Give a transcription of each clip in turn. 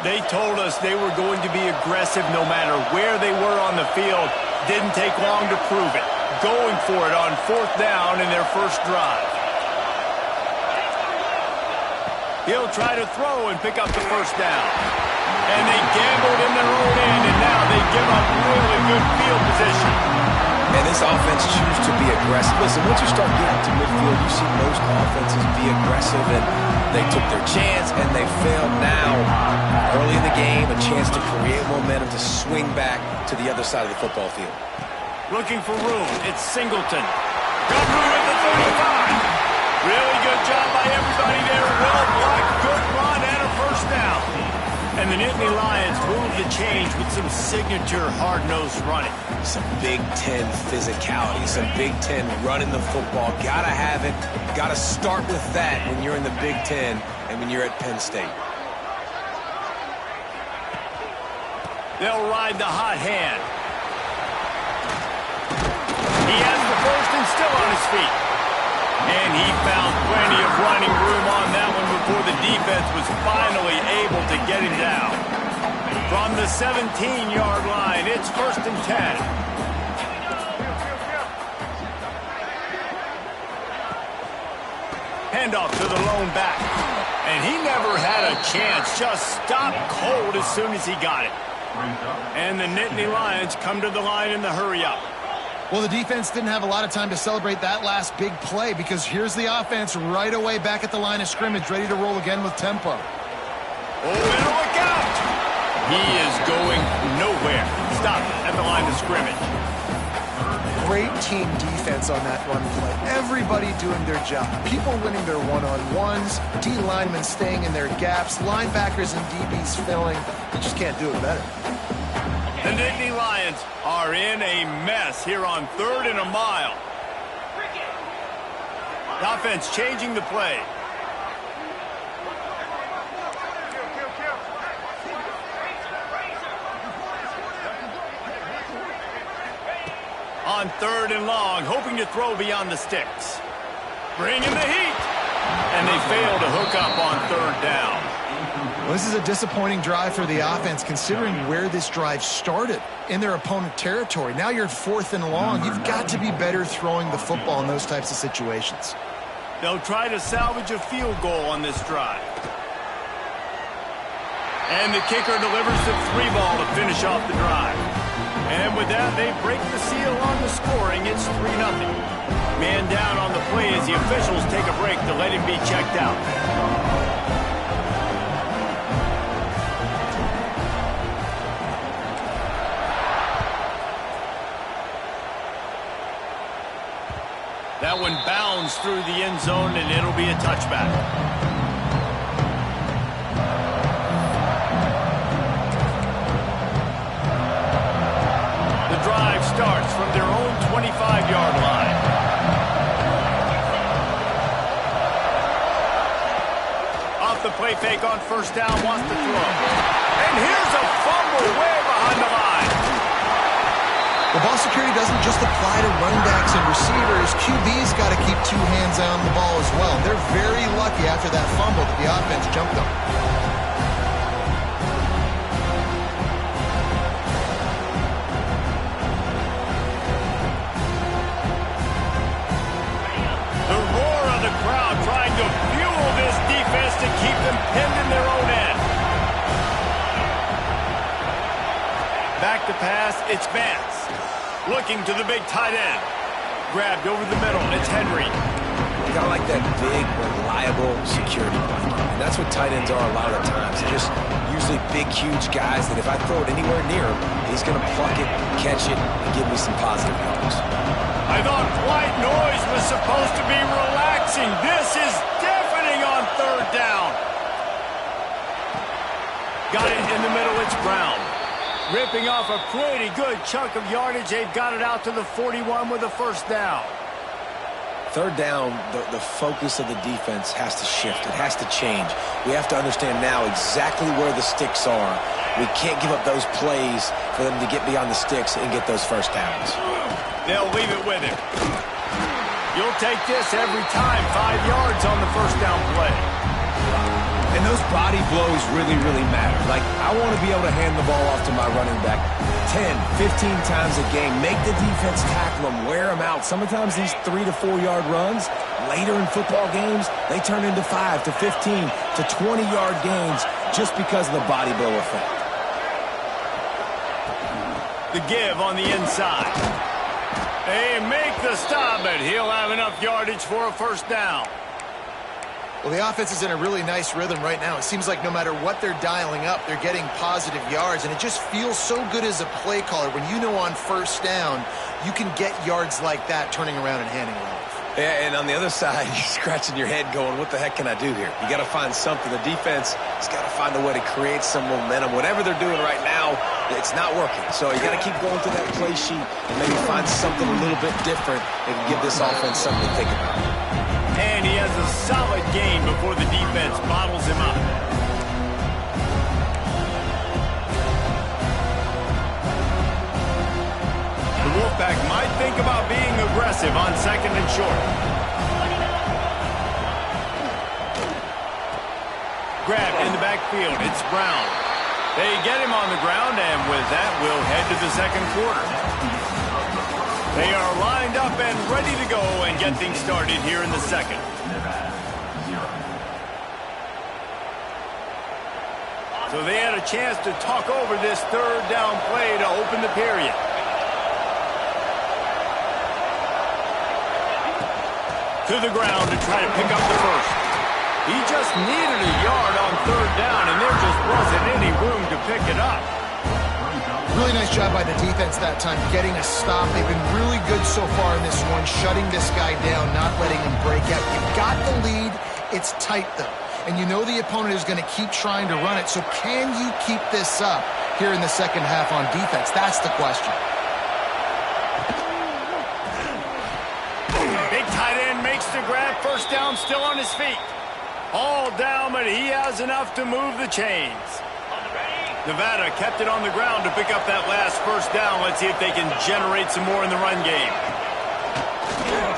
They told us they were going to be aggressive no matter where they were on the field. Didn't take long to prove it. Going for it on 4th down in their first drive. He'll try to throw and pick up the first down. And they gambled in their own end, and now they give up really good field position. And this offense chooses to be aggressive. Listen, once you start getting to midfield, you see most offenses be aggressive, and they took their chance, and they failed now. Early in the game, a chance to create momentum to swing back to the other side of the football field. Looking for room. It's Singleton. Got room at the 35. Really good job by everybody there. Well blocked, good run, and a first down. And the Nittany Lions move the change with some signature hard-nosed running. Some Big Ten physicality, some Big Ten running the football. Gotta have it. Gotta start with that when you're in the Big Ten and when you're at Penn State. They'll ride the hot hand. He has the first and still on his feet. And he found plenty of running room on that one before the defense was finally able to get him down. From the 17-yard line, it's 1st and 10. Handoff to the lone back. And he never had a chance. Just stopped cold as soon as he got it. And the Nittany Lions come to the line in the hurry-up. Well, the defense didn't have a lot of time to celebrate that last big play because here's the offense right away back at the line of scrimmage, ready to roll again with tempo. Oh, and look out! He is going nowhere. Stop at the line of scrimmage. Great team defense on that run play. Everybody doing their job. People winning their one-on-ones, D linemen staying in their gaps, linebackers and DBs filling. You just can't do it better. The Nittany Lions are in a mess here on 3rd and a mile. The offense changing the play. On 3rd and long, hoping to throw beyond the sticks. Bring in the heat. And they fail to hook up on 3rd down. Well, this is a disappointing drive for the offense considering where this drive started, in their opponent territory. Now you're at 4th and long. You've got to be better throwing the football in those types of situations. They'll try to salvage a field goal on this drive. And the kicker delivers the 3-ball to finish off the drive. And with that, they break the seal on the scoring. It's 3-0. Man down on the play as the officials take a break to let him be checked out. That one bounds through the end zone, and it'll be a touchback. The drive starts from their own 25-yard line. Off the play fake on 1st down, wants to throw. And here's a fumble way behind the line. The ball security doesn't just apply to running backs and receivers. QB's got to keep 2 hands on the ball as well. They're very lucky after that fumble that the offense jumped on. The roar of the crowd trying to fuel this defense to keep them pinned in their own end. Back to pass, it's Vance. Looking to the big tight end. Grabbed over the middle. It's Henry. You gotta like that big, reliable security blanket. And that's what tight ends are a lot of times. They're just usually big, huge guys that if I throw it anywhere near him, he's gonna pluck it, catch it, and give me some positive yards. I thought white noise was supposed to be relaxing. This is deafening on 3rd down. Got it in the middle. It's Brown. Ripping off a pretty good chunk of yardage. They've got it out to the 41 with a 1st down. 3rd down, the focus of the defense has to shift. It has to change. We have to understand now exactly where the sticks are. We can't give up those plays for them to get beyond the sticks and get those 1st downs. They'll leave it with him. You'll take this every time. 5 yards on the 1st down play. And those body blows really, really matter. Like, I want to be able to hand the ball off to my running back 10, 15 times a game. Make the defense tackle them, wear them out. Sometimes these 3 to 4 yard runs, later in football games, they turn into 5 to 15 to 20 yard gains just because of the body blow effect. The give on the inside. They make the stop, but he'll have enough yardage for a first down. Well, the offense is in a really nice rhythm right now. It seems like no matter what they're dialing up, they're getting positive yards, and it just feels so good as a play caller when you know on first down you can get yards like that turning around and handing it off. Yeah, and on the other side, you're scratching your head going, what the heck can I do here? You got to find something. The defense has got to find a way to create some momentum. Whatever they're doing right now, it's not working. So you got to keep going through that play sheet and maybe find something a little bit different and give this offense something to think about. And he has a solid gain before the defense bottles him up. The Wolfpack might think about being aggressive on second and short. Grabbed in the backfield. It's Brown. They get him on the ground, and with that, we'll head to the second quarter. They are lined up and ready to go and get things started here in the second. So they had a chance to talk over this third down play to open the period. To the ground to try to pick up the first. He just needed a yard on third down, and there just wasn't any room to pick it up. Really nice job by the defense that time, getting a stop. They've been really good so far in this one, shutting this guy down, not letting him break out. You've got the lead. It's tight, though. And you know the opponent is going to keep trying to run it. So can you keep this up here in the second half on defense? That's the question. Big tight end makes the grab. First down, still on his feet. All down, but he has enough to move the chains. Nevada kept it on the ground to pick up that last first down. Let's see if they can generate some more in the run game.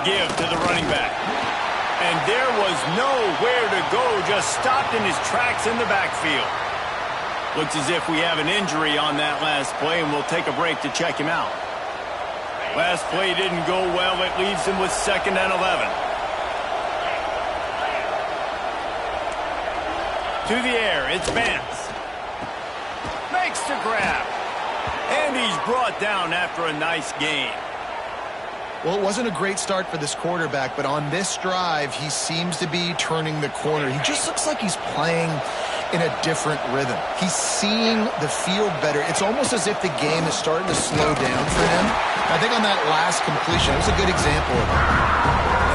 Give to the running back. And there was nowhere to go, just stopped in his tracks in the backfield. Looks as if we have an injury on that last play, and we'll take a break to check him out. Last play didn't go well. It leaves him with 2nd and 11. To the air, it's Vance. Makes the grab. And he's brought down after a nice gain. Well, it wasn't a great start for this quarterback, but on this drive, he seems to be turning the corner. He just looks like he's playing in a different rhythm. He's seeing the field better. It's almost as if the game is starting to slow down for him. I think on that last completion, it was a good example of it.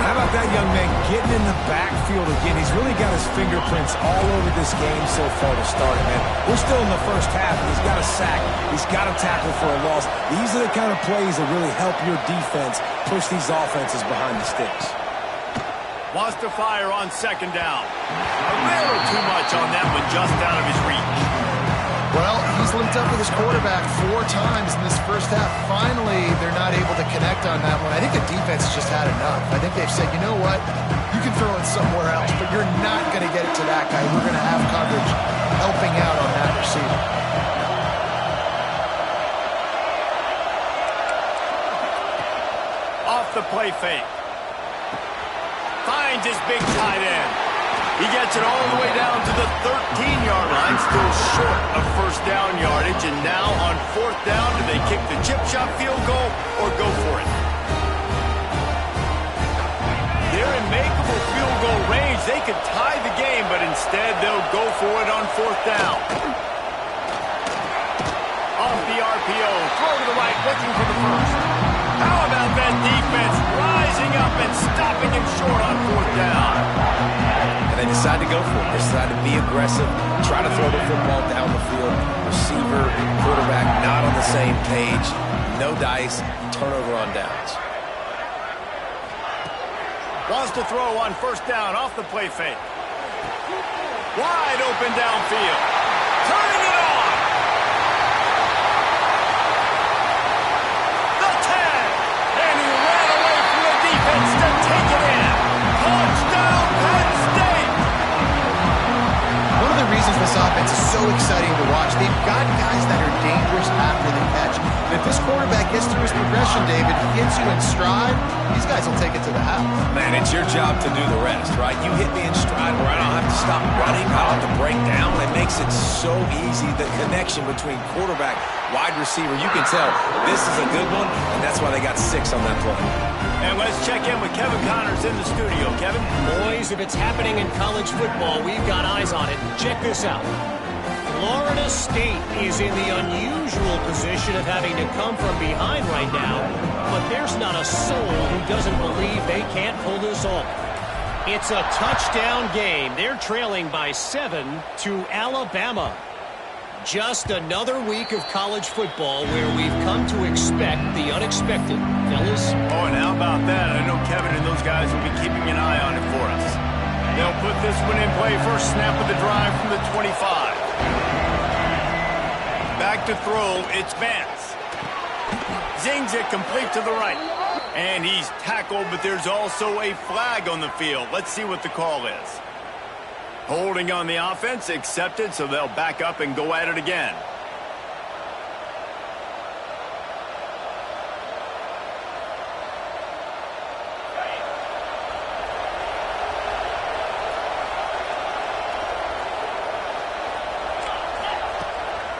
How about that young man getting in the backfield again? He's really got his fingerprints all over this game so far to start it, man. We're still in the first half, and he's got a sack. He's got a tackle for a loss. These are the kind of plays that really help your defense push these offenses behind the sticks. Wants to fire on 2nd down. A little too much on that one, just out of his reach. Well, he's linked up with his quarterback 4 times in this first half. Finally, they're not able to connect on that one. I think the defense just had enough. I think they've said, you know what? You can throw it somewhere else, but you're not going to get it to that guy. We're going to have coverage helping out on that receiver. Off the play fake. Finds his big tight end. He gets it all the way down to the 13-yard line, still short of first down yardage. And now on 4th down, do they kick the chip shot field goal or go for it? They're in makeable field goal range. They could tie the game, but instead they'll go for it on 4th down. Off the RPO, throw to the right, looking for the first. How about that defense rising up and stopping him short on 4th down? They decide to go for it. They decide to be aggressive, try to throw the football down the field. Receiver, quarterback, not on the same page. No dice, turnover on downs. Wants to throw on 1st down off the play fake. Wide open downfield. Turning it on. The 10. And he ran away from the defense to take it in. Touchdown, Penn State. exciting to watch. They've got guys that are dangerous after the catch. And if this quarterback gets through his progression, David, hits you in stride, these guys will take it to the house. Man, it's your job to do the rest, right? You hit me in stride where I don't have to stop running, I don't have to break down. It makes it so easy. The connection between quarterback, wide receiver, you can tell this is a good one, and that's why they got 6 on that play. And let's check in with Kevin Connors in the studio. Kevin? Boys, if it's happening in college football, we've got eyes on it. Check this out. Florida State is in the unusual position of having to come from behind right now, but there's not a soul who doesn't believe they can't pull this off. It's a touchdown game. They're trailing by 7 to Alabama. Just another week of college football where we've come to expect the unexpected. Fellas? Oh, and how about that? I know Kevin and those guys will be keeping an eye on it for us. They'll put this one in play. First snap of the drive from the 25. Back to throw. It's Vance. Zings it complete to the right. And he's tackled, but there's also a flag on the field. Let's see what the call is. Holding on the offense, accepted, so they'll back up and go at it again.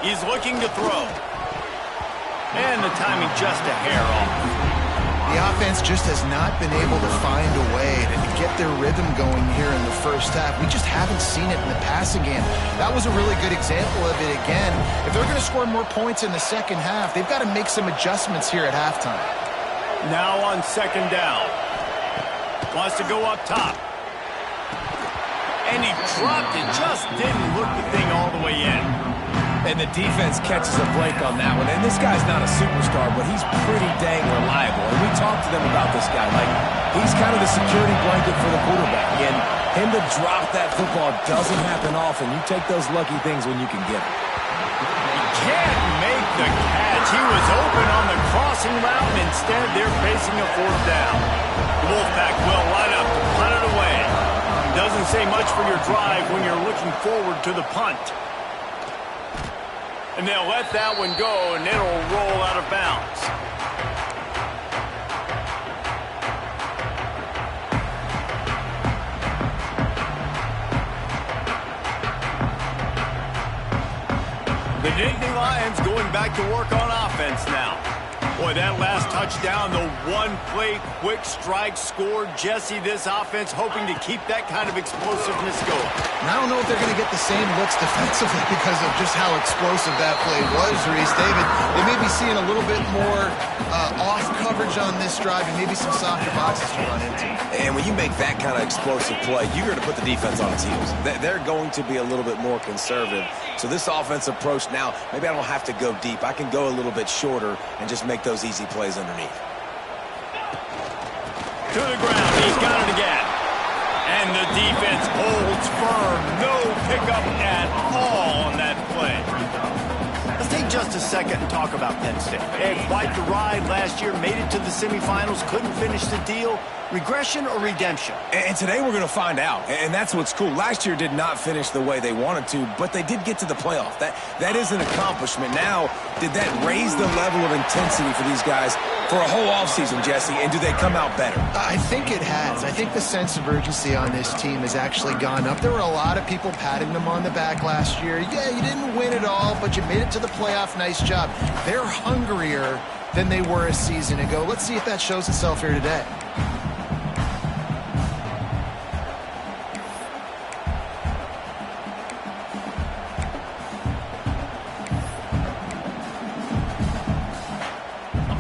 He's looking to throw. And the timing just a hair off. The offense just has not been able to find a way to get their rhythm going here in the first half. We just haven't seen it in the passing game. That was a really good example of it again. If they're going to score more points in the second half, they've got to make some adjustments here at halftime. Now on second down. Wants to go up top. And he dropped it. Just didn't hook the thing all the way in. And the defense catches a break on that one. And this guy's not a superstar, but he's pretty dang reliable. And we talked to them about this guy. Like, he's kind of the security blanket for the quarterback. And him to drop that football doesn't happen often. You take those lucky things when you can get them. He can't make the catch. He was open on the crossing route. Instead, they're facing a fourth down. The Wolfpack will line up to punt it away. Doesn't say much for your drive when you're looking forward to the punt. And they'll let that one go, and it'll roll out of bounds. The Nittany Lions going back to work on offense now. Boy, that last touchdown, the one-play quick strike score. Jesse, this offense hoping to keep that kind of explosiveness going. And I don't know if they're going to get the same looks defensively because of just how explosive that play was, Reese. David, they may be seeing a little bit more off coverage on this drive and maybe some softer boxes to run into. And when you make that kind of explosive play, you're going to put the defense on its heels. They're going to be a little bit more conservative. So this offense approach now, maybe I don't have to go deep. I can go a little bit shorter and just make those easy plays underneath. To the ground. He's got it again. And the defense holds firm. No pickup at all on that play. Let's take just a second and talk about Penn State. They had quite the ride last year, made it to the semifinals, couldn't finish the deal. Regression or redemption? And today we're going to find out. And that's what's cool. Last year did not finish the way they wanted to, but they did get to the playoff. That is an accomplishment. Now, did that raise the level of intensity for these guys for a whole offseason, Jesse? And do they come out better? I think it has. I think the sense of urgency on this team has actually gone up. There were a lot of people patting them on the back last year. Yeah, you didn't win it all, but you made it to the playoff. Nice job. They're hungrier than they were a season ago. Let's see if that shows itself here today.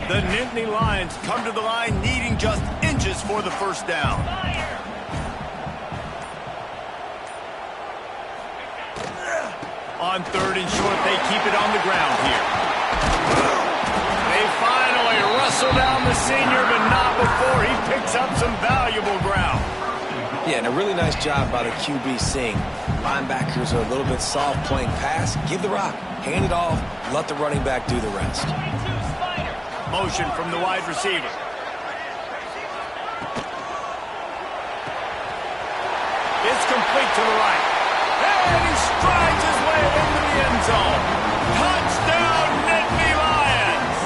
The Nittany Lions come to the line needing just inches for the first down. On third and short, they keep it on the ground here. They finally wrestle down the senior, but not before he picks up some valuable ground. Yeah, and a really nice job by the QB seeing linebackers are a little bit soft playing pass. Give the rock, hand it off, let the running back do the rest. Motion from the wide receiver. It's complete to the right. And he strides his way into the end zone. Touchdown, Nittany Lions!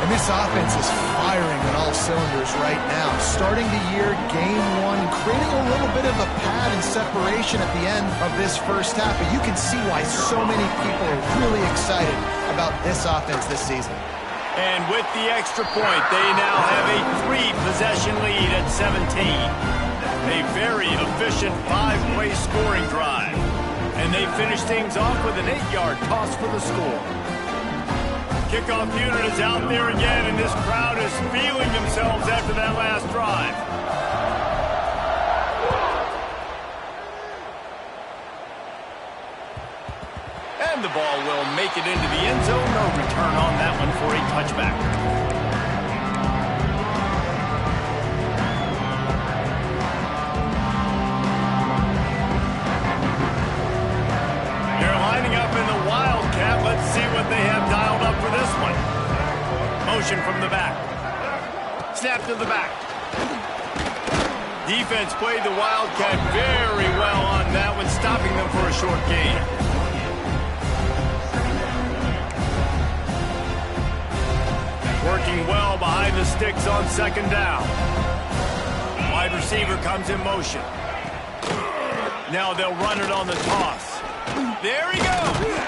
And this offense is firing on all cylinders right now. Starting the year, game one, creating a little bit of a pad and separation at the end of this first half. But you can see why so many people are really excited about this offense this season. And with the extra point, they now have a 3-possession lead at 17. A very efficient 5-play scoring drive. And they finish things off with an 8-yard toss for the score. Kickoff unit is out there again, and this crowd is feeling themselves after that last drive. And the ball will make it into the end zone. No return on that one for a touchback. They're lining up in the Wildcat. Let's see what they have dialed up for this one. Motion from the back. Snap to the back. Defense played the Wildcat very well on that one, stopping them for a short gain. Working well behind the sticks on second down. Wide receiver comes in motion. Now they'll run it on the toss. There he goes.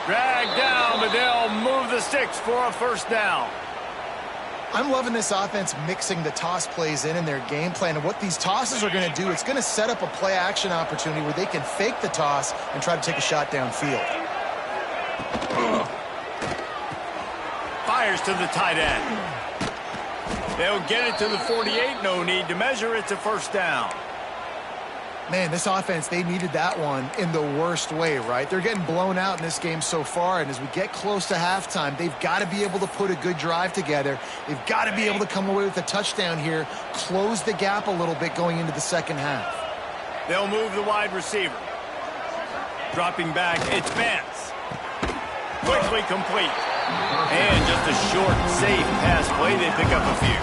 Dragged down, but they'll move the sticks for a first down. I'm loving this offense mixing the toss plays in their game plan. And what these tosses are going to do, it's going to set up a play-action opportunity where they can fake the toss and try to take a shot downfield. Fires to the tight end. They'll get it to the 48. No need to measure. It's a first down. Man, this offense, they needed that one in the worst way, right? They're getting blown out in this game so far, and as we get close to halftime, they've got to be able to put a good drive together. They've got to be able to come away with a touchdown here, close the gap a little bit going into the second half. They'll move the wide receiver. Dropping back, it's Vance. Quickly complete. And just a short, safe pass play. They pick up a few.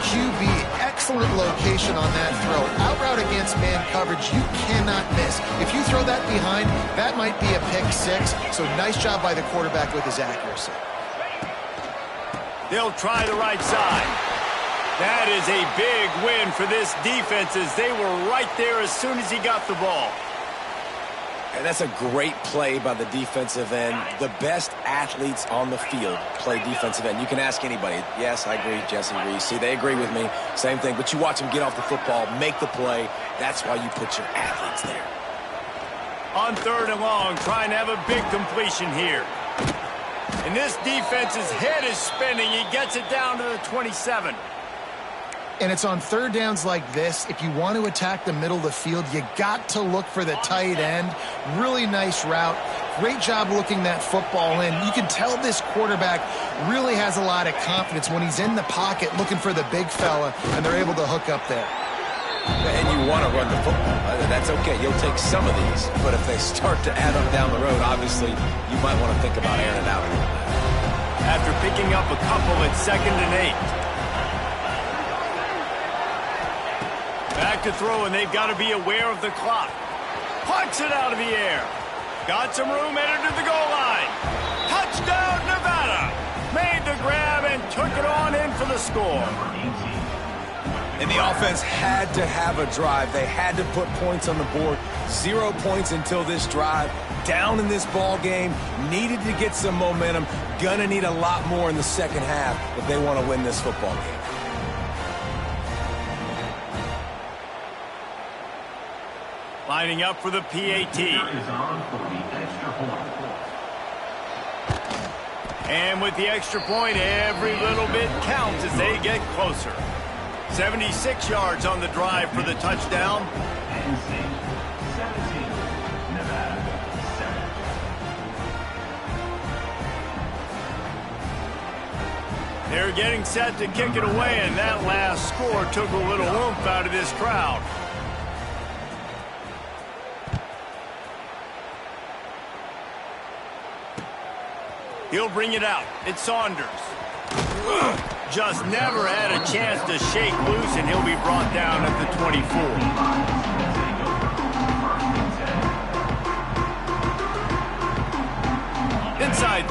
QB, excellent location on that throw. Out route against man coverage, you cannot miss. If you throw that behind, that might be a pick six. So nice job by the quarterback with his accuracy. They'll try the right side. That is a big win for this defense as they were right there as soon as he got the ball. And that's a great play by the defensive end. The best athletes on the field play defensive end. You can ask anybody. Yes, I agree, Jesse Reese. See, they agree with me. Same thing. But you watch them get off the football, make the play. That's why you put your athletes there. On third and long, trying to have a big completion here. And this defense's head is spinning. He gets it down to the 27. And it's on third downs like this. If you want to attack the middle of the field, you got to look for the tight end. Really nice route. Great job looking that football in. You can tell this quarterback really has a lot of confidence when he's in the pocket looking for the big fella, and they're able to hook up there. And you want to run the football. That's okay. You'll take some of these. But if they start to add up down the road, obviously, you might want to think about airing it out a little bit. After picking up a couple at 2nd and 8. Back to throw, and they've got to be aware of the clock. Pucks it out of the air. Got some room, entered to the goal line. Touchdown, Nevada. Made the grab and took it on in for the score. And the offense had to have a drive. They had to put points on the board. 0 points until this drive. Down in this ball game. Needed to get some momentum. Gonna need a lot more in the second half if they want to win this football game. Lining up for the PAT. And with the extra point, every little bit counts as they get closer. 76 yards on the drive for the touchdown. They're getting set to kick it away, and that last score took a little oomph out of this crowd. He'll bring it out. It's Saunders. Just never had a chance to shake loose, and he'll be brought down at the 24.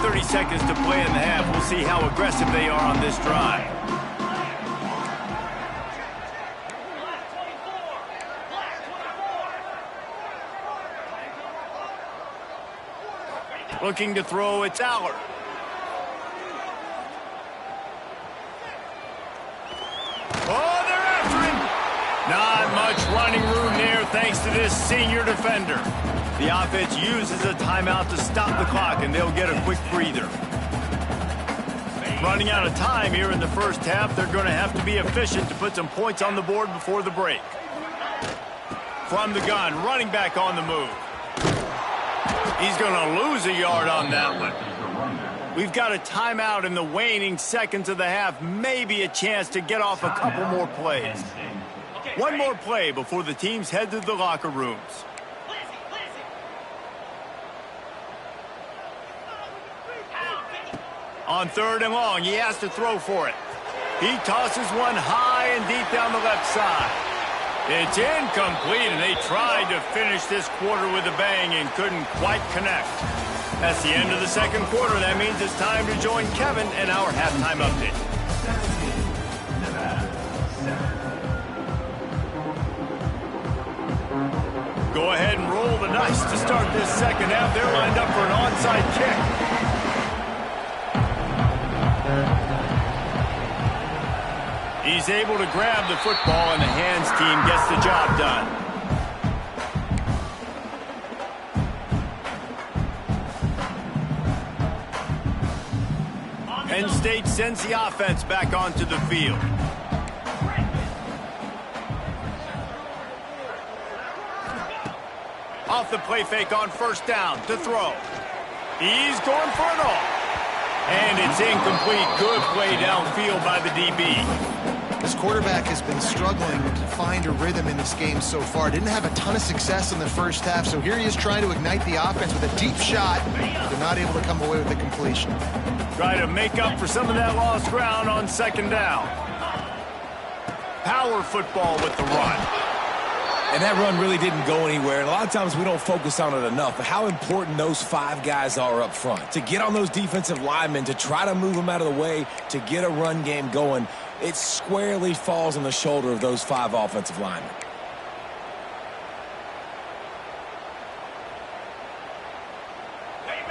30 seconds to play in the half. We'll see how aggressive they are on this drive. Looking to throw, it's Aller. Oh, they're after him. Not much running room there thanks to this senior defender. The offense uses a timeout to stop the clock, and they'll get a quick breather. Running out of time here in the first half, they're going to have to be efficient to put some points on the board before the break. From the gun, running back on the move. He's going to lose a yard on that one. We've got a timeout in the waning seconds of the half. Maybe a chance to get off a couple more plays. One more play before the teams head to the locker rooms. On 3rd and long, he has to throw for it. He tosses one high and deep down the left side. It's incomplete, and they tried to finish this quarter with a bang and couldn't quite connect. That's the end of the second quarter. That means it's time to join Kevin and our halftime update. Go ahead and roll the dice to start this second half. They're lined up for an onside kick. He's able to grab the football, and the hands team gets the job done. Penn State sends the offense back onto the field. Off the play fake on 1st down to throw. He's going for it all. And it's incomplete. Good play downfield by the DB. This quarterback has been struggling to find a rhythm in this game so far. Didn't have a ton of success in the first half, so here he is trying to ignite the offense with a deep shot. They're not able to come away with the completion. Try to make up for some of that lost ground on 2nd down. Power football with the run. And that run really didn't go anywhere. And a lot of times we don't focus on it enough, but how important those 5 guys are up front. To get on those defensive linemen, to try to move them out of the way, to get a run game going, it squarely falls on the shoulder of those 5 offensive linemen.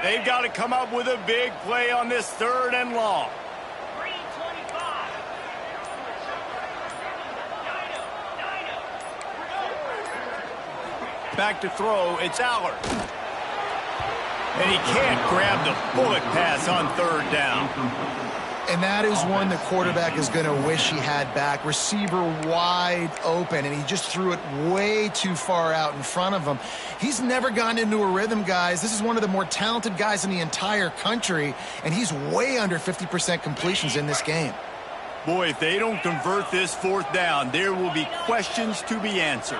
They've got to come up with a big play on this 3rd and long. Back to throw, it's Aller. And he can't grab the bullet pass on 3rd down. And that is one the quarterback is going to wish he had back. Receiver wide open, and he just threw it way too far out in front of him. He's never gotten into a rhythm, guys. This is one of the more talented guys in the entire country, and he's way under 50% completions in this game. Boy, if they don't convert this 4th down, there will be questions to be answered.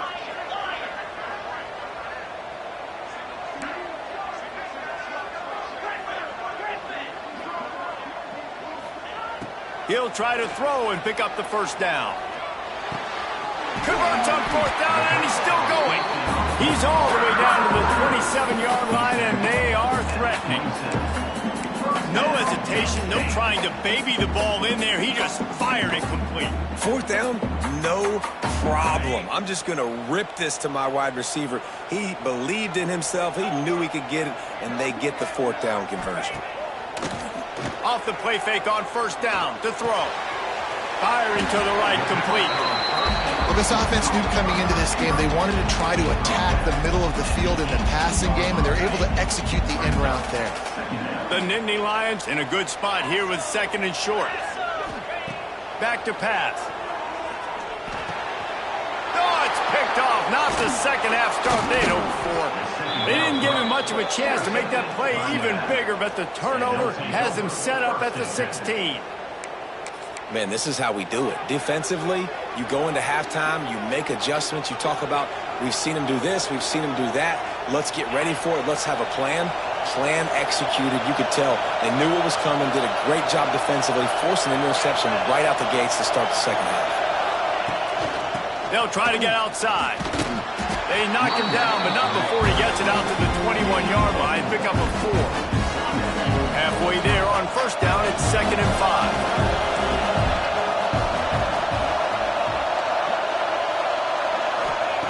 He'll try to throw and pick up the 1st down. Converts on 4th down, and he's still going. He's all the way down to the 27-yard line, and they are threatening. No hesitation, no trying to baby the ball in there. He just fired it complete. 4th down, no problem. I'm just going to rip this to my wide receiver. He believed in himself. He knew he could get it, and they get the 4th down conversion. Off the play fake on 1st down to throw. Firing to the right, complete. Well, this offense knew coming into this game they wanted to try to attack the middle of the field in the passing game, and they're able to execute the end route there. The Nittany Lions in a good spot here with 2nd and short. Back to pass. Oh, it's picked off. Not the second half start they'd hoped for. They didn't give him much of a chance to make that play even bigger, but the turnover has him set up at the 16. Man, this is how we do it. Defensively, you go into halftime, you make adjustments. You talk about, we've seen him do this, we've seen him do that. Let's get ready for it. Let's have a plan. Plan executed. You could tell they knew what was coming, did a great job defensively, forcing an interception right out the gates to start the second half. They'll try to get outside. They knock him down, but not before he gets it out to the 21-yard line. Pick up a 4. Halfway first down. It's 2nd and 5.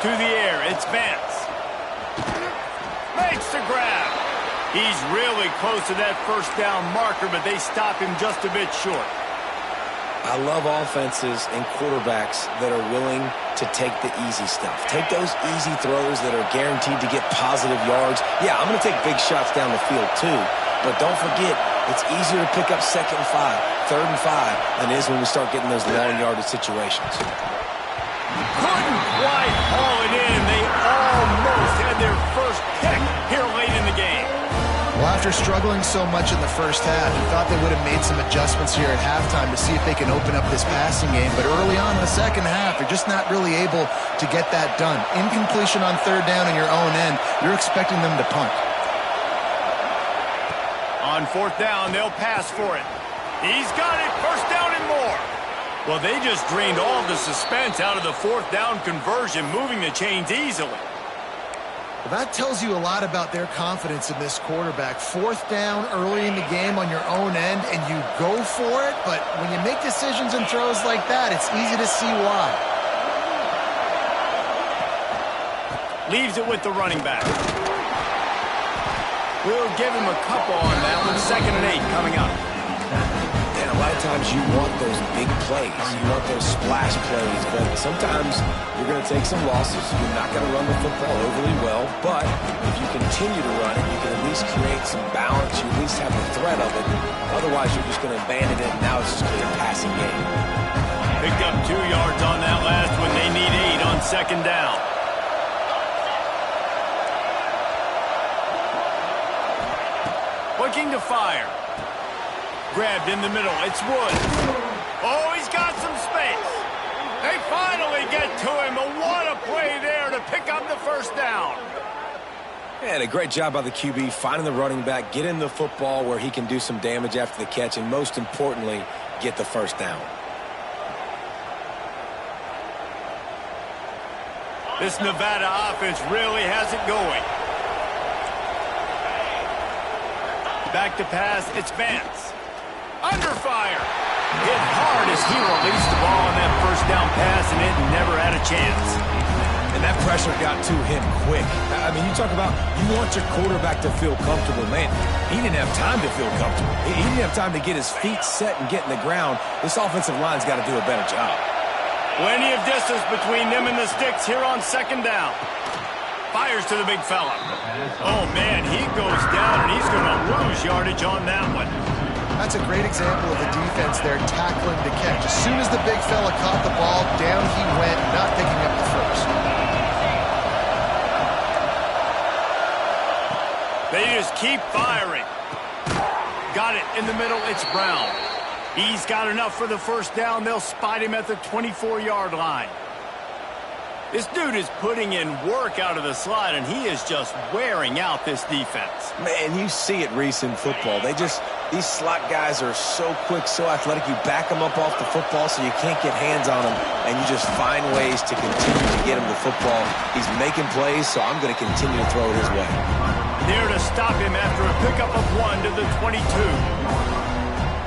To the air, it's Vance. Makes the grab. He's really close to that first down marker, but they stop him just a bit short. I love offenses and quarterbacks that are willing to take the easy stuff. Take those easy throws that are guaranteed to get positive yards. Yeah, I'm going to take big shots down the field too, but don't forget, it's easier to pick up 2nd and 5, 3rd and 5 than it is when we start getting those long yardage situations. Couldn't quite haul it in. They almost had their first pick here late in the game. Well, after struggling so much in the first half, you thought they would have made some adjustments here at halftime to see if they can open up this passing game. But early on in the second half, they're just not really able to get that done. Incompletion on 3rd down in your own end, you're expecting them to punt. On 4th down, they'll pass for it. He's got it. First down and more. Well, they just drained all the suspense out of the 4th down conversion, moving the chains easily. Well, that tells you a lot about their confidence in this quarterback. 4th down early in the game on your own end, and you go for it, but when you make decisions and throws like that, it's easy to see why. Leaves it with the running back. We'll give him a couple on that one. 2nd and 8 coming up. And a lot of times you want those big plays. You want those splash plays, but sometimes you're going to take some losses. You're not going to run the football overly well, but if you continue to run it, you can at least create some balance. You at least have the threat of it. Otherwise, you're just going to abandon it, and now it's just going to be a passing game. Picked up 2 yards on that last one. They need 8 on 2nd down. Looking to fire. Grabbed in the middle. It's Woods. Oh, he's got some space. They finally get to him. But what a play there to pick up the first down. And a great job by the QB finding the running back, getting the football where he can do some damage after the catch, and most importantly, get the first down. This Nevada offense really has it going. Back to pass. It's Vance. Under fire. Hit hard as he released the ball on that first down pass, and it never had a chance. And that pressure got to him quick. I mean, you talk about you want your quarterback to feel comfortable. Man, he didn't have time to feel comfortable. He didn't have time to get his feet set and get in the ground. This offensive line's got to do a better job. Plenty of distance between them and the sticks here on 2nd down. Fires to the big fella. Oh, man, he goes down, and he's going to lose yardage on that one. That's a great example of the defense there tackling the catch. As soon as the big fella caught the ball, down he went, not picking up the first. They just keep firing. Got it in the middle. It's Brown. He's got enough for the first down. They'll spot him at the 24-yard line. This dude is putting in work out of the slot, and he is just wearing out this defense. Man, you see it, Reese, in football. These slot guys are so quick, so athletic. You back them up off the football so you can't get hands on them, and you just find ways to continue to get him the football. He's making plays, so I'm going to continue to throw it his way. There to stop him after a pickup of 1 to the 22.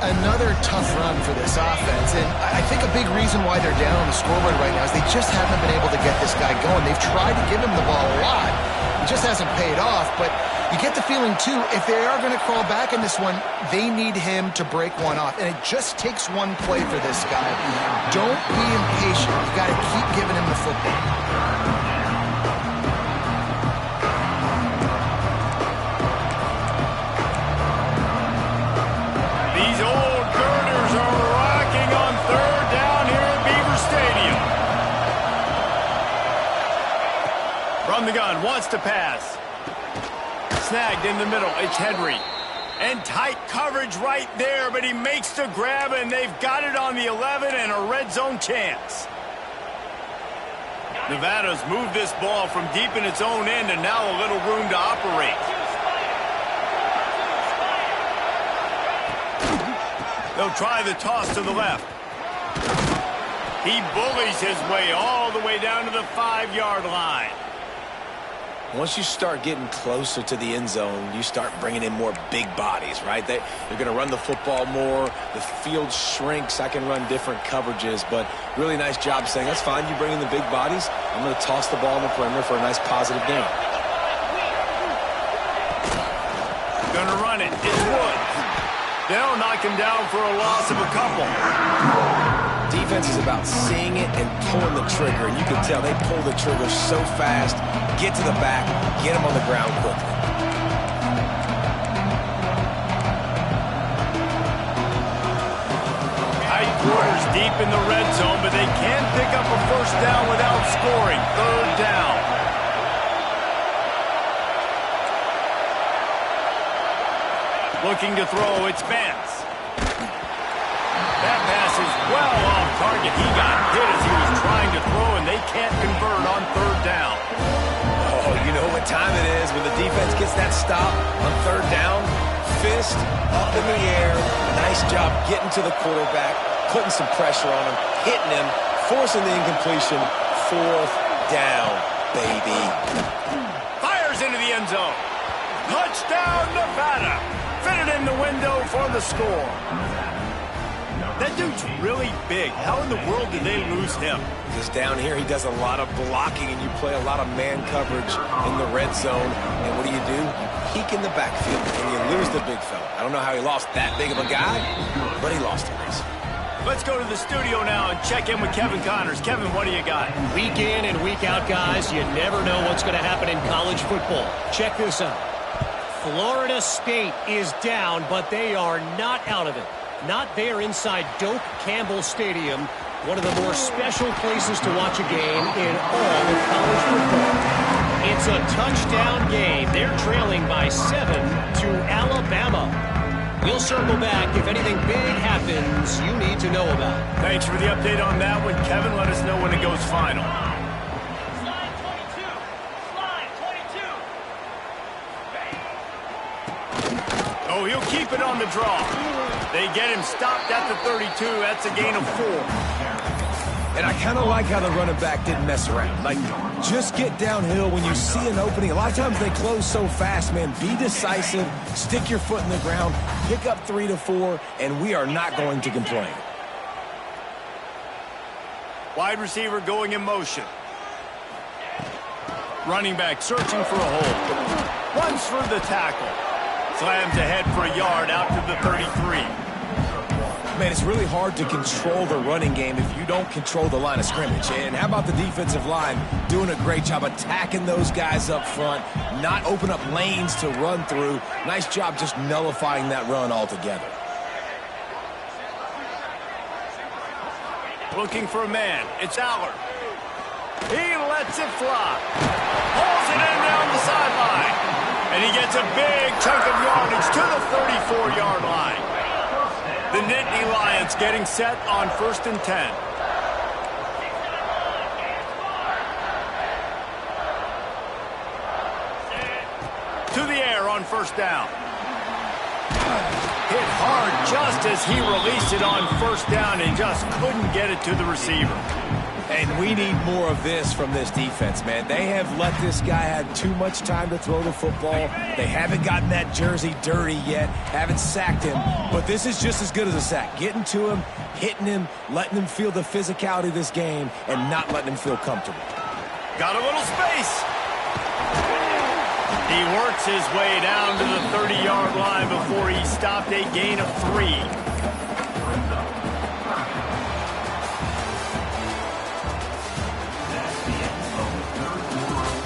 Another tough run for this offense, and I think a big reason why they're down on the scoreboard right now is they just haven't been able to get this guy going. They've tried to give him the ball a lot. It just hasn't paid off, but you get the feeling, too, if they are going to crawl back in this one, they need him to break one off, and it just takes one play for this guy. Don't be impatient. You got to keep giving him the football. These old girders are rocking on 3rd down here at Beaver Stadium. From the gun, wants to pass. Snagged in the middle, it's Henry. And tight coverage right there, but he makes the grab, and they've got it on the 11 and a red zone chance. Nevada's moved this ball from deep in its own end, and now a little room to operate. They'll try the toss to the left. He bullies his way all the way down to the 5-yard line. Once you start getting closer to the end zone, you start bringing in more big bodies, right? They're going to run the football more. The field shrinks. I can run different coverages, but really nice job saying, that's fine. You bring in the big bodies. I'm going to toss the ball in the perimeter for a nice positive gain. Going to run it. It's Woods. They'll knock him down for a loss of a couple. Defense is about seeing it and pulling the trigger, and you can tell they pull the trigger so fast, get to the back, get him on the ground quickly. Tight quarters deep in the red zone, but they can't pick up a first down without scoring. Third down. Looking to throw, it's Vance. That pass is well off target. He got hit as he was trying to throw, and they can't convert on third down. Oh, you know what time it is when the defense gets that stop on third down. Fist up in the air. Nice job getting to the quarterback, putting some pressure on him, hitting him, forcing the incompletion. Fourth down, baby. Fires into the end zone. Touchdown, Nevada. Fitted in the window for the score. That dude's really big. How in the world did they lose him? Because down here he does a lot of blocking, and you play a lot of man coverage in the red zone. And what do? Peek in the backfield, and you lose the big fella. I don't know how he lost that big of a guy, but he lost him. Let's go to the studio now and check in with Kevin Connors. Kevin, what do you got? Week in and week out, guys, you never know what's going to happen in college football. Check this out. Florida State is down, but they are not out of it. Not there inside Doak Campbell Stadium, one of the more special places to watch a game in all of college football. It's a touchdown game. They're trailing by 7 to Alabama. We'll circle back if anything big happens you need to know about. Thanks for the update on that one, Kevin. Let us know when it goes final. Oh, he'll keep it on the draw. They get him stopped at the 32. That's a gain of 4. And I kind of like how the running back didn't mess around. Like, just get downhill when you see an opening. A lot of times they close so fast, man. Be decisive, stick your foot in the ground, pick up 3 to 4, and we are not going to complain. Wide receiver going in motion. Running back searching for a hole. Runs for the tackle. Slams ahead for a yard out to the 33. Man, it's really hard to control the running game if you don't control the line of scrimmage. And how about the defensive line doing a great job attacking those guys up front, not open up lanes to run through. Nice job just nullifying that run altogether. Looking for a man. It's Allard. He lets it fly. Pulls it in down the sideline. And he gets a big chunk of yardage to the 34-yard line. The Nittany Lions getting set on 1st and 10. To the air on 1st down. Hit hard just as he released it on 1st down and just couldn't get it to the receiver. And we need more of this from this defense, man. They have let this guy have too much time to throw the football. They haven't gotten that jersey dirty yet, haven't sacked him. But this is just as good as a sack. Getting to him, hitting him, letting him feel the physicality of this game, and not letting him feel comfortable. Got a little space. He works his way down to the 30-yard line before he stopped, a gain of 3.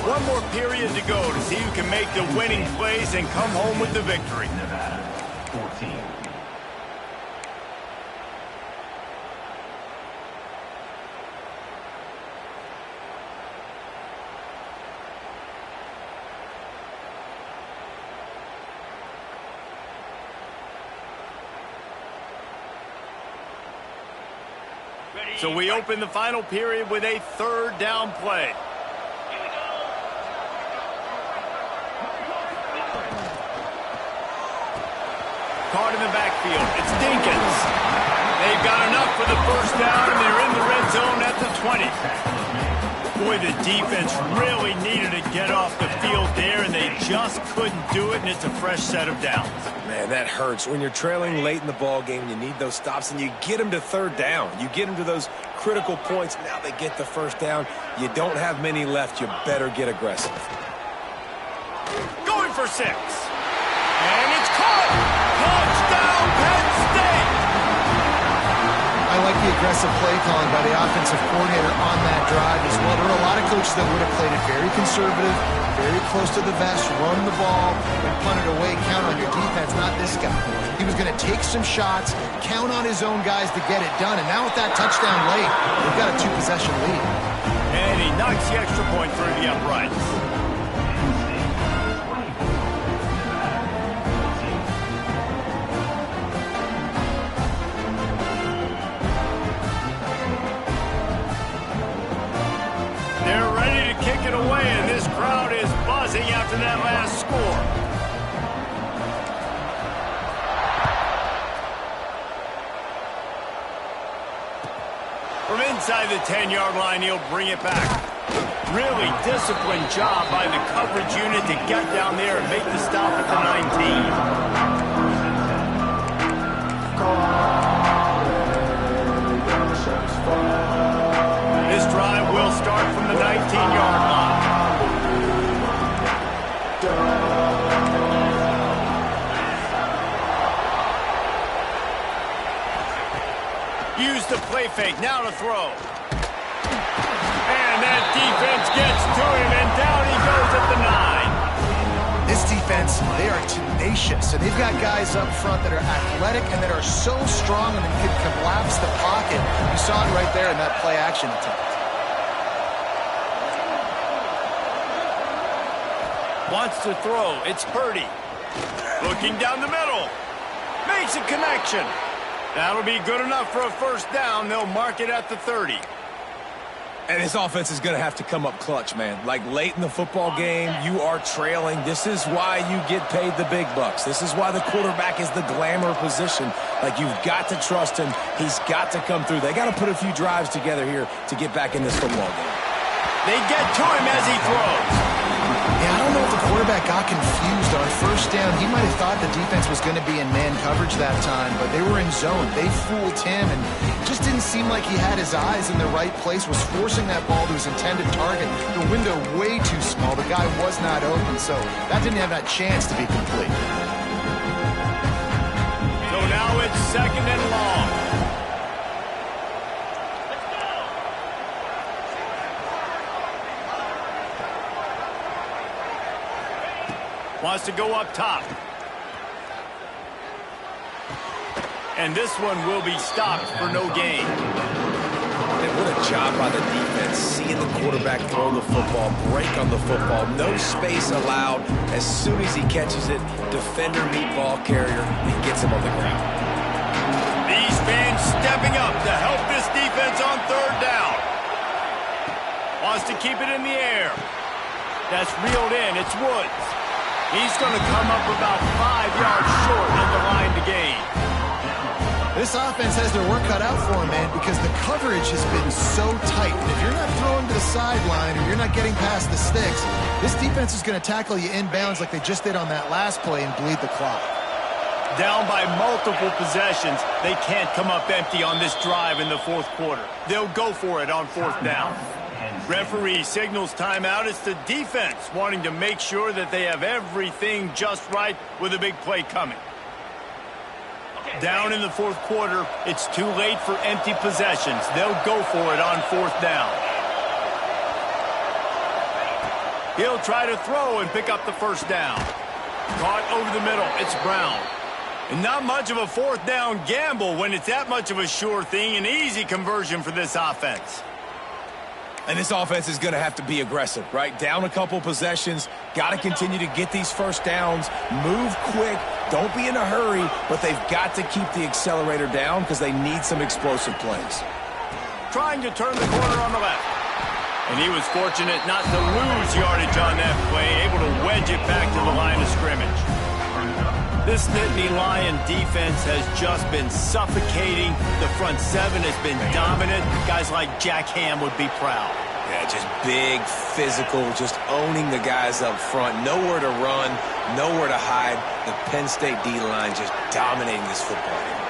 One more period to go to see who can make the winning plays and come home with the victory. So we open the final period with a 3rd down play. Caught in the backfield. It's Dinkins. They've got enough for the 1st down, and they're in the red zone at the 20. Boy, the defense really needed to get off the field there, and they just couldn't do it, and it's a fresh set of downs. Man, that hurts. When you're trailing late in the ball game, you need those stops, and you get them to third down. You get them to those critical points. Now they get the first down. You don't have many left. You better get aggressive. Going for 6. And it's caught. Touchdown, Penn State. I like the aggressive play calling by the offensive coordinator on that drive as well. There were a lot of coaches that would have played it very conservative, very close to the vest, run the ball, and punt it away, count on your defense, not this guy. He was going to take some shots, count on his own guys to get it done, and now with that touchdown late, they've got a 2-possession lead. And he knocks the extra point through the uprights. They're ready to kick it away, and this crowd is buzzing after that last score. From inside the 10-yard line, he'll bring it back. Really disciplined job by the coverage unit to get down there and make the stop at the 19. This drive will start from the 19-yard line. Use the play fake, now to throw. And that defense gets to him, and down he goes at the 9. This defense, they are tenacious, and they've got guys up front that are athletic and that are so strong and can collapse the pocket. You saw it right there in that play-action attempt. Wants to throw, it's Purdy. Looking down the middle. Makes a connection. That'll be good enough for a first down. They'll mark it at the 30. And this offense is going to have to come up clutch, man. Like late in the football game, you are trailing. This is why you get paid the big bucks. This is why the quarterback is the glamour position. Like, you've got to trust him. He's got to come through. They got to put a few drives together here to get back in this football game. They get to him as he throws. Yeah, I don't know if the quarterback got confused on first down. He might have thought the defense was going to be in man coverage that time, but they were in zone. They fooled him, and it just didn't seem like he had his eyes in the right place, was forcing that ball to his intended target. The window way too small. The guy was not open, so that didn't have that chance to be complete. So now it's 2nd and long. Wants to go up top. And this one will be stopped for no gain. And what a job by the defense, seeing the quarterback throw the football, break on the football, no space allowed. As soon as he catches it, defender meet ball carrier, and gets him on the ground. These fans stepping up to help this defense on 3rd down. Wants to keep it in the air. That's reeled in. It's Woods. He's going to come up about 5 yards short at the line to gain. This offense has their work cut out for them, man, because the coverage has been so tight. And if you're not throwing to the sideline or you're not getting past the sticks, this defense is going to tackle you inbounds like they just did on that last play and bleed the clock. Down by multiple possessions, they can't come up empty on this drive in the 4th quarter. They'll go for it on 4th down. Referee signals timeout. It's the defense wanting to make sure that they have everything just right with a big play coming. Down in the 4th quarter, it's too late for empty possessions. They'll go for it on 4th down. He'll try to throw and pick up the first down. Caught over the middle. It's Brown. And not much of a 4th down gamble when it's that much of a sure thing. An easy conversion for this offense. And this offense is going to have to be aggressive, right? Down a couple possessions, got to continue to get these first downs, move quick, don't be in a hurry, but they've got to keep the accelerator down because they need some explosive plays. Trying to turn the corner on the left. And he was fortunate not to lose yardage on that play, able to wedge it back to the line of scrimmage. This Nittany Lion defense has just been suffocating. The front 7 has been dominant. Guys like Jack Ham would be proud. Yeah, just big, physical, just owning the guys up front. Nowhere to run, nowhere to hide. The Penn State D-line just dominating this football game.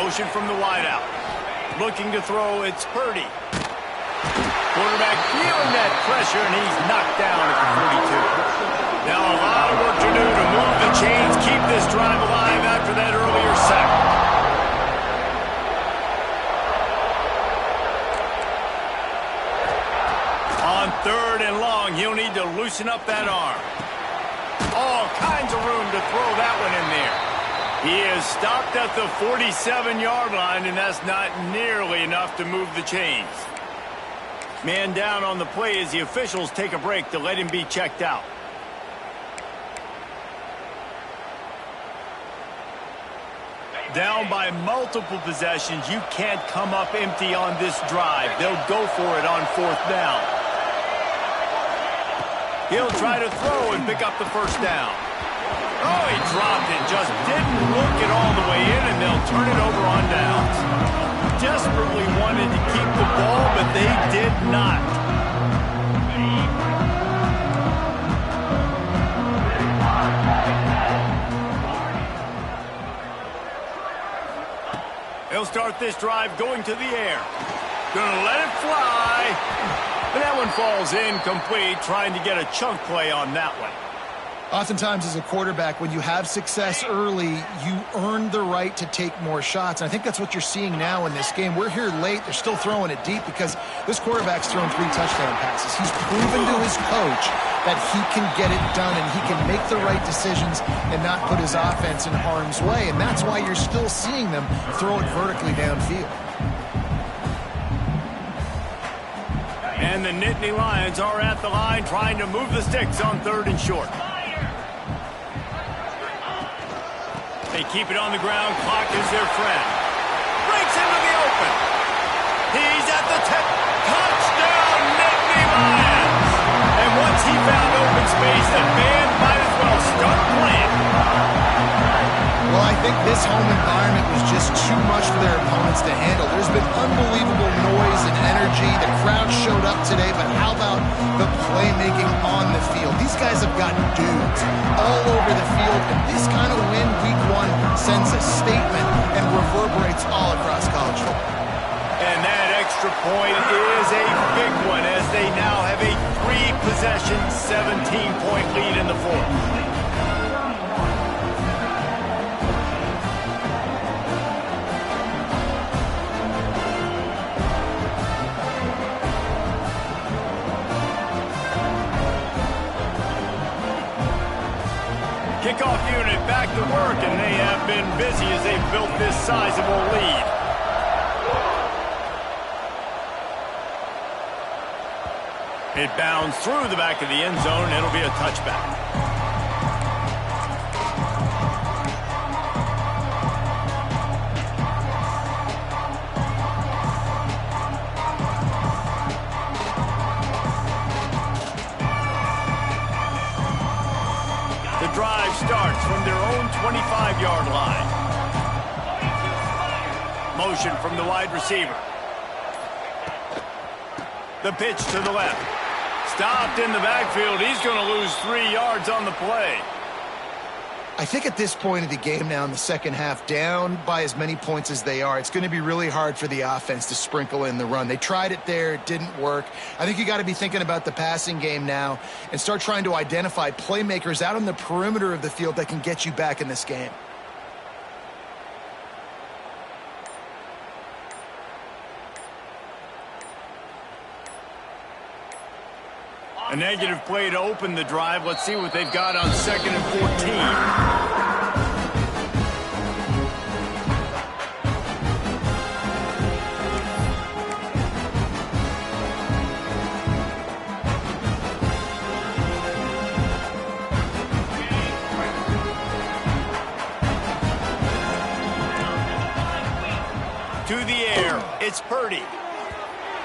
Motion from the wideout. Looking to throw, it's Purdy. Quarterback feeling that pressure, and he's knocked down at the 42. Now a lot of work to do to move the chains, keep this drive alive after that earlier sack. On 3rd and long, he'll need to loosen up that arm. All kinds of room to throw that one in there. He is stopped at the 47-yard line, and that's not nearly enough to move the chains. Man down on the play as the officials take a break to let him be checked out. Down by multiple possessions, you can't come up empty on this drive. They'll go for it on 4th down. He'll try to throw and pick up the 1st down. Oh, he dropped it. Just didn't look it all the way in, and they'll turn it over on downs. Desperately wanted to keep the ball, but they did not. They'll start this drive going to the air. Gonna let it fly. But that one falls incomplete, trying to get a chunk play on that one. Oftentimes as a quarterback, when you have success early, you earn the right to take more shots. And I think that's what you're seeing now in this game. We're here late. They're still throwing it deep because this quarterback's thrown 3 touchdown passes. He's proven to his coach that he can get it done and he can make the right decisions and not put his offense in harm's way. And that's why you're still seeing them throw it vertically downfield. And the Nittany Lions are at the line trying to move the sticks on 3rd and short. They keep it on the ground. Clock is their friend. Breaks into the open. He's at the 10. Touchdown, Nittany Lions. And once he found open space, the band might as well start playing. Well, I think this home environment was just too much for their opponents to handle. There's been unbelievable noise and energy. The crowd showed up today, but how about the playmaking on the field? These guys have got dudes all over the field, and this kind of win week 1 sends a statement and reverberates all across college football. And that extra point is a big one as they now have a 3-possession, 17-point lead in the 4th. Kickoff unit back to work, and they have been busy as they've built this sizable lead. It bounds through the back of the end zone. It'll be a touchback. The drive starts from their own 25-yard line. Motion from the wide receiver. The pitch to the left. Stopped in the backfield. He's going to lose 3 yards on the play. I think at this point of the game now in the second half, down by as many points as they are, it's going to be really hard for the offense to sprinkle in the run. They tried it there. It didn't work. I think you got to be thinking about the passing game now and start trying to identify playmakers out on the perimeter of the field that can get you back in this game. A negative play to open the drive. Let's see what they've got on 2nd and 14. To the air, it's Purdy.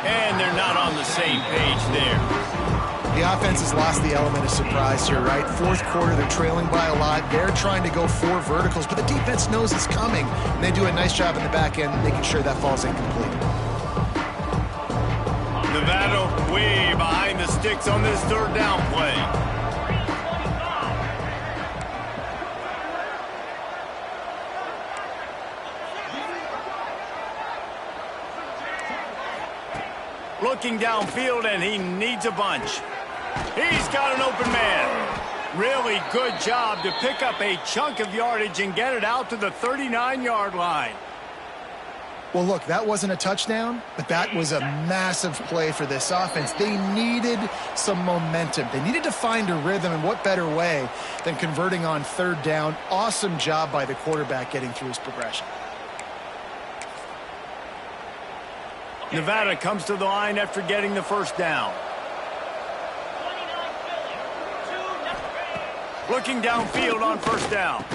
And they're not on the same page there. The offense has lost the element of surprise here, right? 4th quarter, they're trailing by a lot. They're trying to go 4 verticals, but the defense knows it's coming, and they do a nice job in the back end making sure that falls incomplete. Nevada way behind the sticks on this third down play. Looking downfield, and he needs a bunch. He's got an open man. Really good job to pick up a chunk of yardage and get it out to the 39-yard line. Well, look, that wasn't a touchdown, but that was a massive play for this offense. They needed some momentum. They needed to find a rhythm, and what better way than converting on third down. Awesome job by the quarterback getting through his progression. Nevada comes to the line after getting the first down. Looking downfield on first down.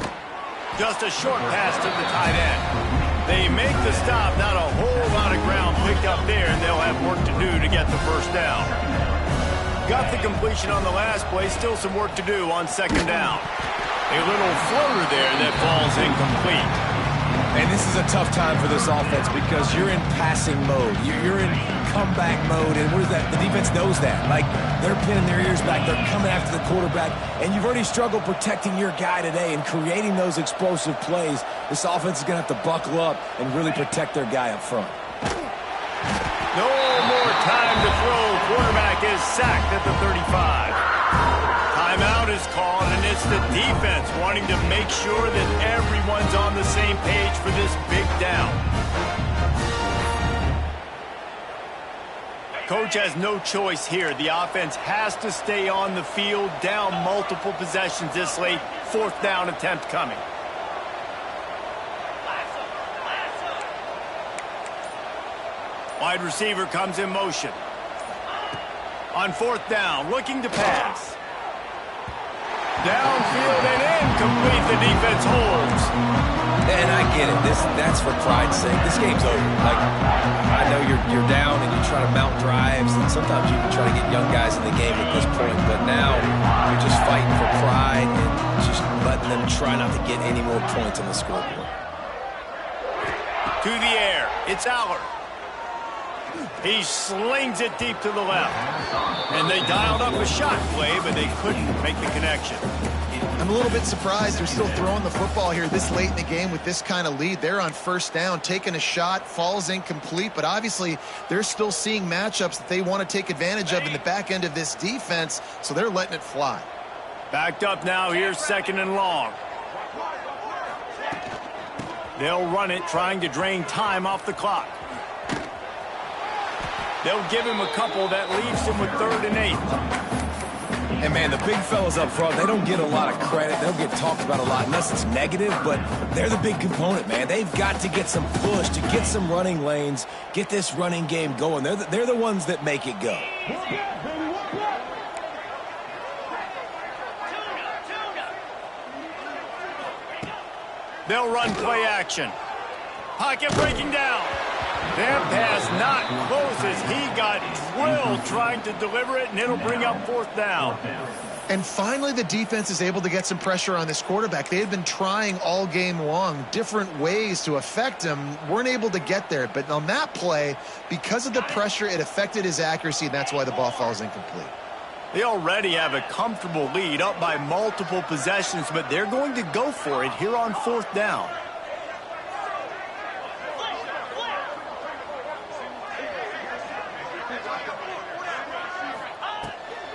Just a short pass to the tight end. They make the stop, not a whole lot of ground picked up there, and they'll have work to do to get the first down. Got the completion on the last play, still some work to do on second down. A little floater there that falls incomplete. And this is a tough time for this offense because you're in passing mode. You're in comeback mode, and what is that? The defense knows that. Like, they're pinning their ears back. They're coming after the quarterback, and you've already struggled protecting your guy today and creating those explosive plays. This offense is going to have to buckle up and really protect their guy up front. No more time to throw. Quarterback is sacked at the 35. Timeout is called, and it's the defense wanting to make sure that everyone's on the same page for this big down. Coach has no choice here. The offense has to stay on the field, down multiple possessions this late. Fourth down attempt coming. Wide receiver comes in motion. On fourth down, looking to pass. Downfield and incomplete. The defense holds. And I get it. That's for pride's sake. This game's over. Like, I know you're down and you try to mount drives, and sometimes you can try to get young guys in the game at this point. But now you're just fighting for pride and just letting them try not to get any more points on the scoreboard. To the air. It's Allard. He slings it deep to the left. And they dialed up a shot play, but they couldn't make the connection. I'm a little bit surprised they're still throwing the football here this late in the game with this kind of lead. They're on first down, taking a shot, falls incomplete, but obviously they're still seeing matchups that they want to take advantage of in the back end of this defense, so they're letting it fly. Backed up now, here's second and long. They'll run it, trying to drain time off the clock. They'll give him a couple. That leaves him with 3rd and 8. And, man, the big fellas up front, they don't get a lot of credit. They don't get talked about a lot unless it's negative, but they're the big component, man. They've got to get some push, to get some running lanes, get this running game going. They're the ones that make it go. They'll run play action. Pocket breaking down. That pass not close as he got drilled trying to deliver it, and it'll bring up fourth down. And finally the defense is able to get some pressure on this quarterback. They had been trying all game long different ways to affect him, weren't able to get there. But on that play, because of the pressure, it affected his accuracy, and that's why the ball falls incomplete. They already have a comfortable lead, up by multiple possessions, but they're going to go for it here on fourth down.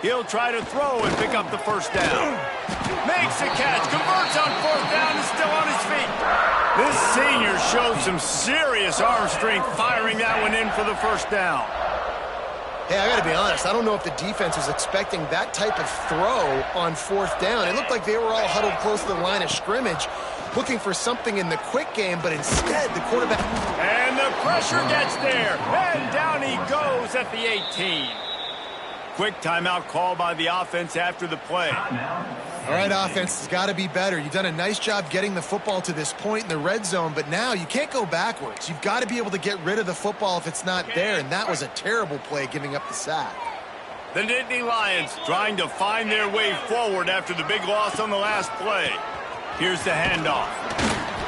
He'll try to throw and pick up the first down. Makes a catch, converts on fourth down, and still on his feet. This senior showed some serious arm strength firing that one in for the first down. Hey, I got to be honest, I don't know if the defense was expecting that type of throw on fourth down. It looked like they were all huddled close to the line of scrimmage, looking for something in the quick game, but instead the quarterback... And the pressure gets there, and down he goes at the 18. Quick timeout call by the offense after the play. All right, offense has got to be better. You've done a nice job getting the football to this point in the red zone, but now you can't go backwards. You've got to be able to get rid of the football if it's not there, and that was a terrible play, giving up the sack. The Nittany Lions trying to find their way forward after the big loss on the last play. Here's the handoff.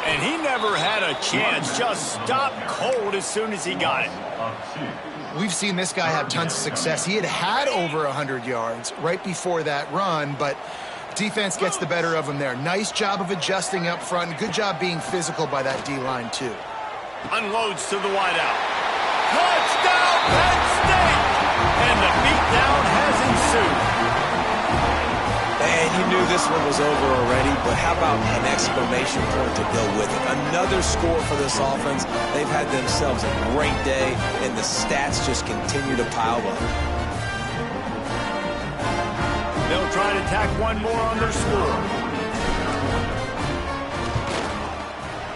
And he never had a chance. Just stopped cold as soon as he got it. We've seen this guy have tons of success. He had over 100 yards right before that run, but defense gets the better of him there. Nice job of adjusting up front. Good job being physical by that D-line, too. Unloads to the wideout. Touchdown, Penn State! And the beatdown has ensued. And you knew this one was over already, but how about an exclamation point to go with it? Another score for this offense. They've had themselves a great day, and the stats just continue to pile up. They'll try to tack one more on their score.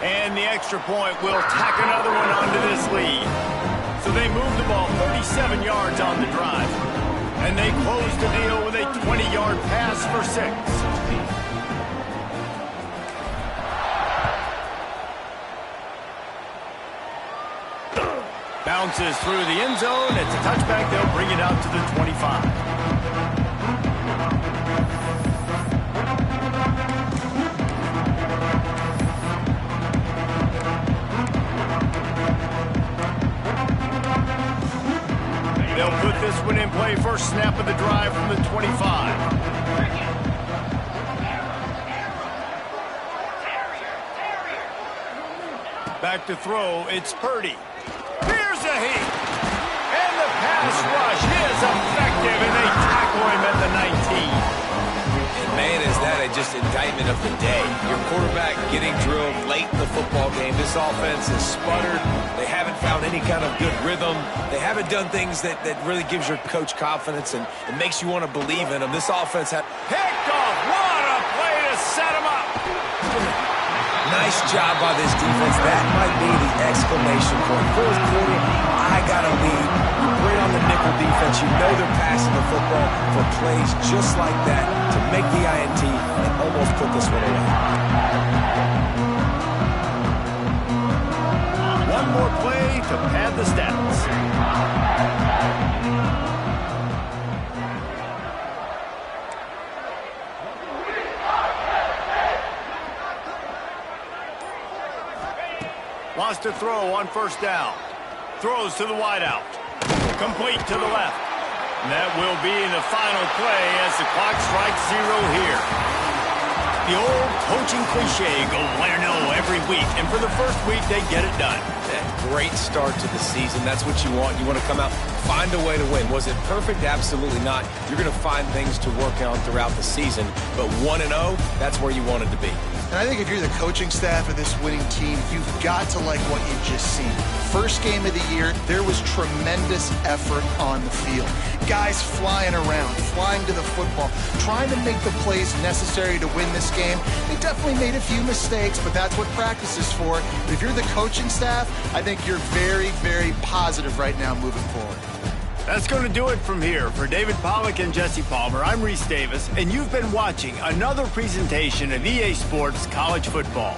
And the extra point will tack another one onto this lead. So they move the ball 37 yards on the drive. And they close the deal with a 20-yard pass for 6. Bounces through the end zone. It's a touchback. They'll bring it out to the 25. They'll put this one in play. First snap of the drive from the 25. Back to throw. It's Purdy. Here's a heat. And the pass rush is effective, and they tackle him at the 19. Man, is that just indictment of the day. Your quarterback getting drilled late in the football game. This offense has sputtered. They haven't found any kind of good rhythm. They haven't done things that really gives your coach confidence and it makes you want to believe in them. This offense had... Picked off. What a play to set him up. Nice job by this defense. That might be the exclamation point. Fourth quarter, I got a lead. You bring on the nickel defense. You know they're passing the football for plays just like that to make the INT and almost put this one away. One more play to pad the stats. Wants to throw on first down. Throws to the wideout. Complete to the left. And that will be the final play as the clock strikes 0 here. The old coaching cliche, go win or no every week. And for the first week, they get it done. That great start to the season. That's what you want. You want to come out, find a way to win. Was it perfect? Absolutely not. You're going to find things to work on throughout the season. But 1-0, that's where you wanted to be. And I think if you're the coaching staff of this winning team, you've got to like what you've just seen. First game of the year, there was tremendous effort on the field. Guys flying around, flying to the football, trying to make the plays necessary to win this game. They definitely made a few mistakes, but that's what practice is for. But if you're the coaching staff, I think you're very, very positive right now moving forward. That's going to do it from here. For David Pollack and Jesse Palmer, I'm Reese Davis, and you've been watching another presentation of EA Sports College Football.